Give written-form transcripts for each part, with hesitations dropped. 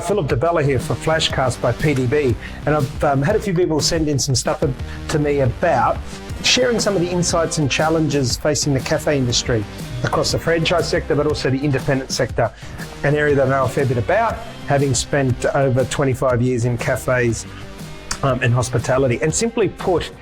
Phillip Di Bella here for FlashCast by PDB, and I've had a few people send in some stuff to me about sharing some of the insights and challenges facing the cafe industry across the franchise sector, but also the independent sector, an area that I know a fair bit about, having spent over 25 years in cafes and hospitality. And simply put,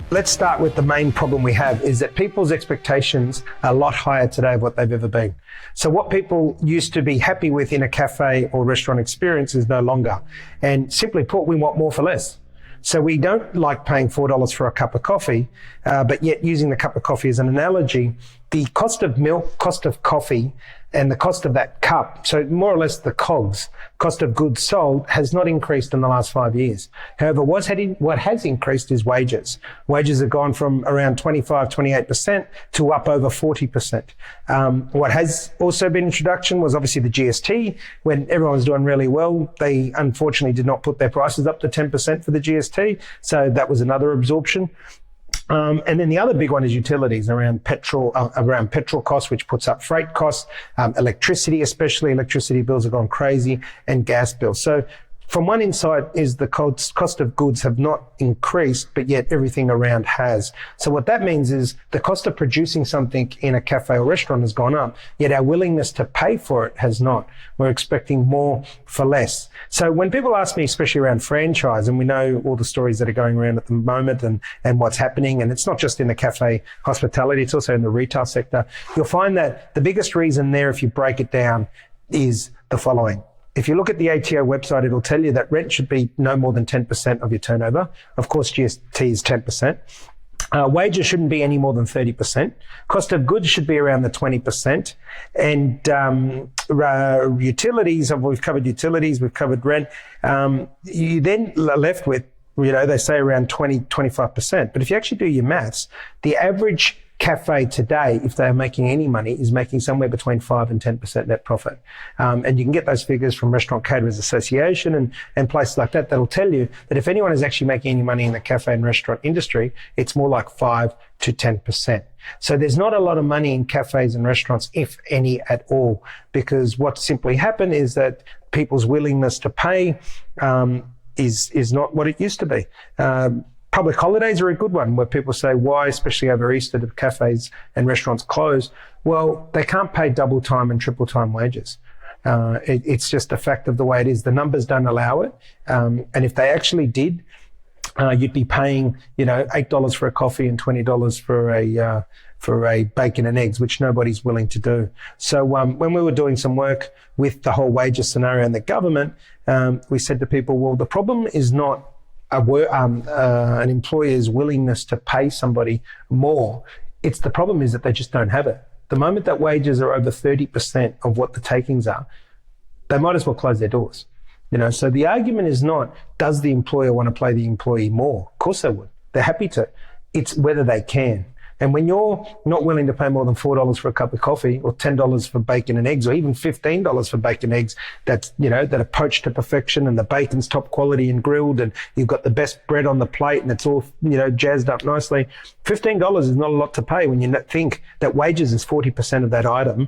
let's start with the main problem we have is that people's expectations are a lot higher today of what they've ever been. So what people used to be happy with in a cafe or restaurant experience is no longer. And simply put, we want more for less. So we don't like paying $4 for a cup of coffee, but yet using the cup of coffee as an analogy, the cost of milk, cost of coffee, and the cost of that cup, so more or less the COGS, cost of goods sold, has not increased in the last 5 years. However, what has increased is wages. Wages have gone from around 25, 28% to up over 40%. What has also been introduction was obviously the GST. When everyone was doing really well, they unfortunately did not put their prices up to 10% for the GST. So that was another absorption. And then the other big one is utilities around petrol costs, which puts up freight costs, electricity, especially electricity bills have gone crazy, and gas bills. So from one insight is the cost of goods have not increased, but yet everything around has. So what that means is the cost of producing something in a cafe or restaurant has gone up, yet our willingness to pay for it has not. We're expecting more for less. So when people ask me, especially around franchise, and we know all the stories that are going around at the moment and what's happening, and it's not just in the cafe hospitality, it's also in the retail sector, you'll find that the biggest reason there, if you break it down, is the following. If you look at the ATO website, it'll tell you that rent should be no more than 10% of your turnover. Of course, GST is 10%. Wages shouldn't be any more than 30%. Cost of goods should be around the 20%. And utilities, we've covered utilities, we've covered rent. You then are left with, they say around 20, 25%. But if you actually do your maths, the average cafe today, if they're making any money, is making somewhere between 5 and 10% net profit. And you can get those figures from Restaurant Caterers Association and places like that that'll tell you that if anyone is actually making any money in the cafe and restaurant industry, it's more like 5 to 10%. So there's not a lot of money in cafes and restaurants, if any at all, because what simply happened is that people's willingness to pay is not what it used to be. Public holidays are a good one where people say, why, especially over Easter, do cafes and restaurants close? Well, they can't pay double time and triple time wages. It's just a fact of the way it is. The numbers don't allow it. And if they actually did, you'd be paying, $8 for a coffee and $20 for a bacon and eggs, which nobody's willing to do. So when we were doing some work with the whole wages scenario in the government, we said to people, well, the problem is not an employer's willingness to pay somebody more. It's the problem is that they just don't have it. The moment that wages are over 30% of what the takings are, they might as well close their doors. So the argument is not, does the employer want to pay the employee more? Of course they would. They're happy to. It's whether they can. And when you're not willing to pay more than $4 for a cup of coffee, or $10 for bacon and eggs, or even $15 for bacon and eggs that are poached to perfection, and the bacon's top quality and grilled, and you've got the best bread on the plate, and it's all, jazzed up nicely. $15 is not a lot to pay when you think that wages is 40% of that item.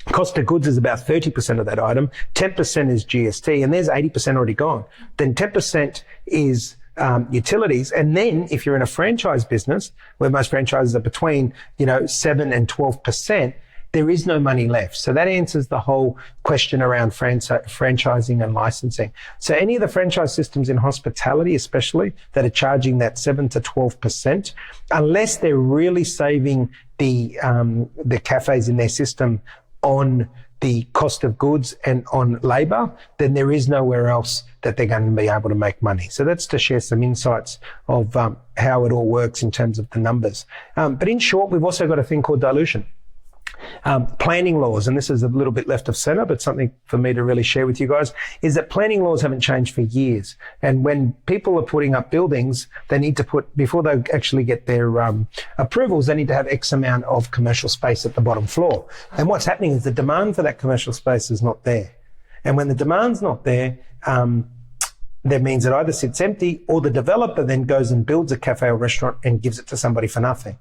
Cost of goods is about 30% of that item. 10% is GST, and there's 80% already gone. Then 10% is utilities. And then if you're in a franchise business where most franchises are between, 7 and 12%, there is no money left. So that answers the whole question around franchising and licensing. So any of the franchise systems in hospitality, especially, that are charging that 7 to 12%, unless they're really saving the cafes in their system on the cost of goods and on labor, then there is nowhere else that they're going to be able to make money. So that's to share some insights of how it all works in terms of the numbers. But in short, we've also got a thing called dilution. Planning laws, and this is a little bit left of center, but something for me to really share with you guys, is that planning laws haven't changed for years. And when people are putting up buildings, they need to before they actually get their approvals, they need to have X amount of commercial space at the bottom floor. And what's happening is the demand for that commercial space is not there. And when the demand's not there, that means it either sits empty, or the developer then goes and builds a cafe or restaurant and gives it to somebody for nothing.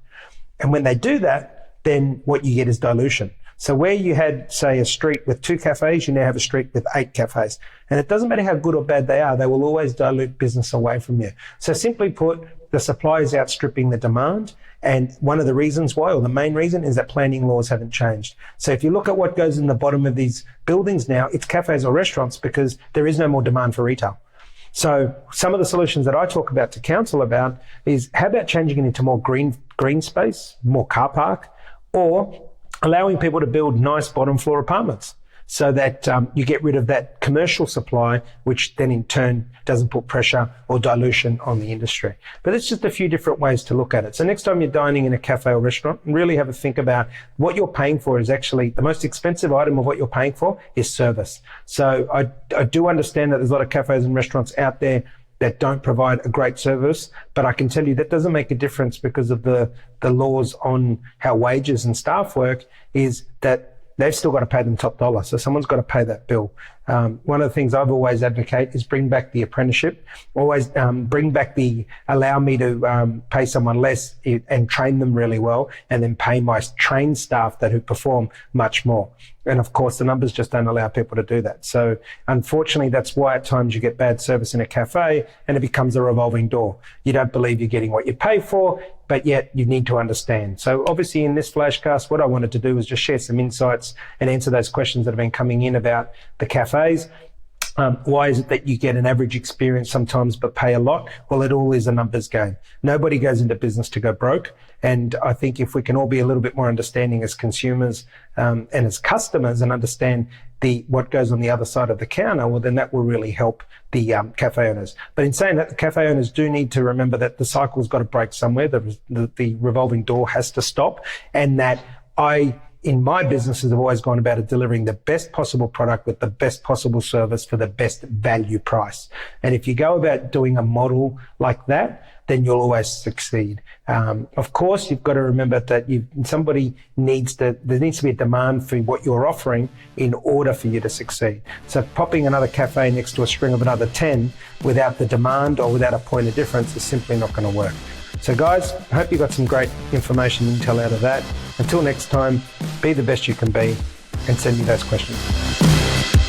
And when they do that, then what you get is dilution. So where you had, say, a street with 2 cafes, you now have a street with 8 cafes. And it doesn't matter how good or bad they are, they will always dilute business away from you. So simply put, the supply is outstripping the demand. And one of the reasons why, or the main reason, is that planning laws haven't changed. So if you look at what goes in the bottom of these buildings now, it's cafes or restaurants because there is no more demand for retail. So some of the solutions that I talk about to council about is how about changing it into more green space, more car park, or allowing people to build nice bottom floor apartments so that you get rid of that commercial supply, which then in turn doesn't put pressure or dilution on the industry. But it's just a few different ways to look at it. So next time you're dining in a cafe or restaurant, really have a think about what you're paying for. Is actually the most expensive item of what you're paying for is service. So I do understand that there's a lot of cafes and restaurants out there that don't provide a great service, but I can tell you that doesn't make a difference because of the laws on how wages and staff work, is that they've still got to pay them top dollar. So someone's got to pay that bill. One of the things I've always advocate is bring back the apprenticeship. Always bring back allow me to pay someone less and train them really well, and then pay my trained staff who perform much more. And of course, the numbers just don't allow people to do that. So unfortunately, that's why at times you get bad service in a cafe and it becomes a revolving door. You don't believe you're getting what you pay for, but yet you need to understand. So obviously in this FlashCast, what I wanted to do was just share some insights and answer those questions that have been coming in about the cafes. Why is it that you get an average experience sometimes but pay a lot? Well, it all is a numbers game. Nobody goes into business to go broke. And I think if we can all be a little bit more understanding as consumers and as customers and understand what goes on the other side of the counter, well, then that will really help the cafe owners. But in saying that, the cafe owners do need to remember that the cycle's got to break somewhere. The revolving door has to stop, and that in my businesses, I've always gone about it delivering the best possible product with the best possible service for the best value price. And if you go about doing a model like that, then you'll always succeed. Of course, you've got to remember that there needs to be a demand for what you're offering in order for you to succeed. So popping another cafe next to a string of another 10 without the demand or without a point of difference is simply not going to work. So guys, I hope you got some great information and intel out of that. Until next time, be the best you can be and send me those questions.